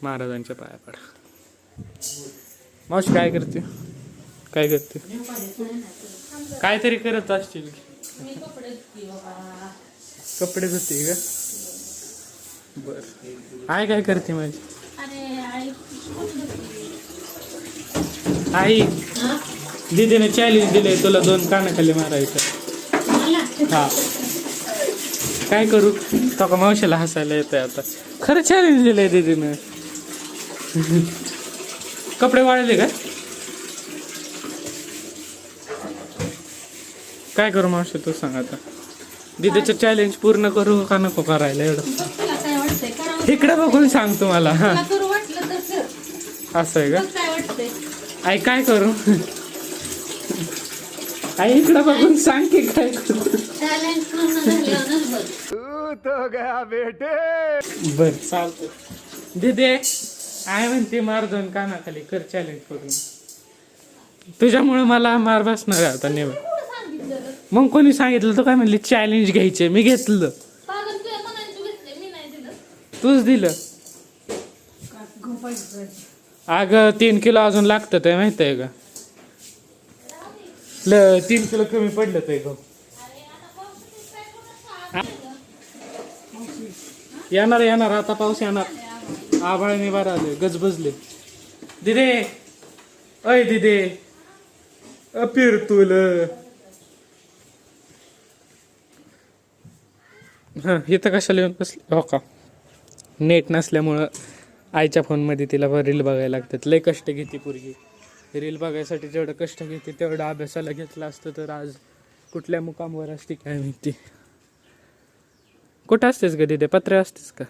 महाराजांच्या पाया पड. मावशी काय करते? काय करते? काहीतरी करत असतील. कपडे धुते का? बर. आई काय करते माझी? आई दीदीने चॅलेंज दिले तुला 2 कानाखाली मारायचं. हा काय करू? तो का मावशीला हसायला येतंय आता. खरं चॅलेंज दिलंय दीदीनं. कपडे वाळले का? काय करू मावशी तू सांग आता. दीदीचं चॅलेंज पूर्ण करू का नको करायला एवढं? इकडे बघून सांग तुम्हाला. असं आहे का? आई काय करू? आई इकडे बघून सांग की काय करू. तो गया बेटे. बर चालतं. दीदी आई म्हणते मार 2 कानाखाली कर चॅलेंज करून. तुझ्यामुळे मला मार बसणार आहे आता नेहमी. मग कोणी सांगितलं? तो काय म्हणली चॅलेंज घ्यायचे. मी घेतलं. तूच दिलं. अगं 3 किलो अजून लागतं ते माहित आहे का? 3 किलो कमी पडलं ते गहू. येणार आता पाऊस येणार. आभाळाने बारा आले गजबजले. दिदे अय दिदे अपिर तुल. हां इथं कशाला येऊन बसले? हो का नेट नसल्यामुळं आईच्या फोनमध्ये तिला रील बघायला लागतात. लय कष्ट घेते पोरगी. रील बघायसाठी जेवढं कष्ट घेते तेवढं अभ्यासाला घेतलं असतं तर आज कुठल्या मुकामावर असते काय माहिती. कुठं असतेस ग दिदे? पत्रे असतेस का?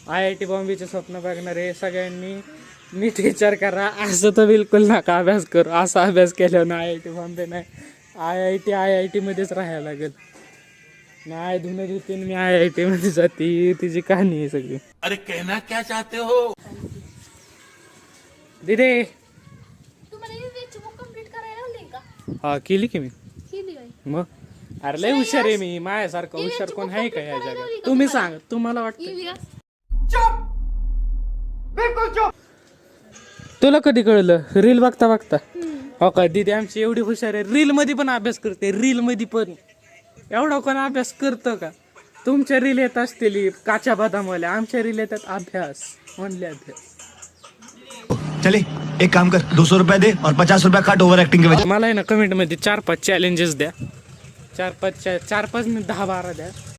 IIT बॉम्बेचे स्वप्न बघणारे सगळ्यांनी नीट विचार करा. असं तर बिलकुल नका अभ्यास करू. असा अभ्यास केल्यानं IIT बॉम्बे नाही. IIT मध्येच राहायला लागेल. नाही धुणं धुते मी IIT मध्ये जाते. तिची कहाणी आहे सगळी. अरे कहना क्या चाहते हो? दिदे हा केली की मी. मग अरे लय हुशार आहे मी. माझ्यासारखं हुशार कोण आहे का या जगात? तुम्ही सांग. तुम्हाला वाटतं? तुला कधी कळलं? रील बघता बघता. हो का दीदी आमची एवढी हुशार आहे. रील मध्ये पण अभ्यास करते. रील मध्ये पण एवढा कोण अभ्यास करतं का? तुमच्या रील येत असतील काच्या बदामवाल्या. आमच्या रील येतात अभ्यास म्हणले अभ्यास. चले एक काम कर 200 रुपये दे और 50 रुपये काट ओवर एक्टिंग के वजह. मला आहे ना कमेंट मध्ये 4-5 चॅलेंजेस द्या. 4-5 नाही 10-12 द्या.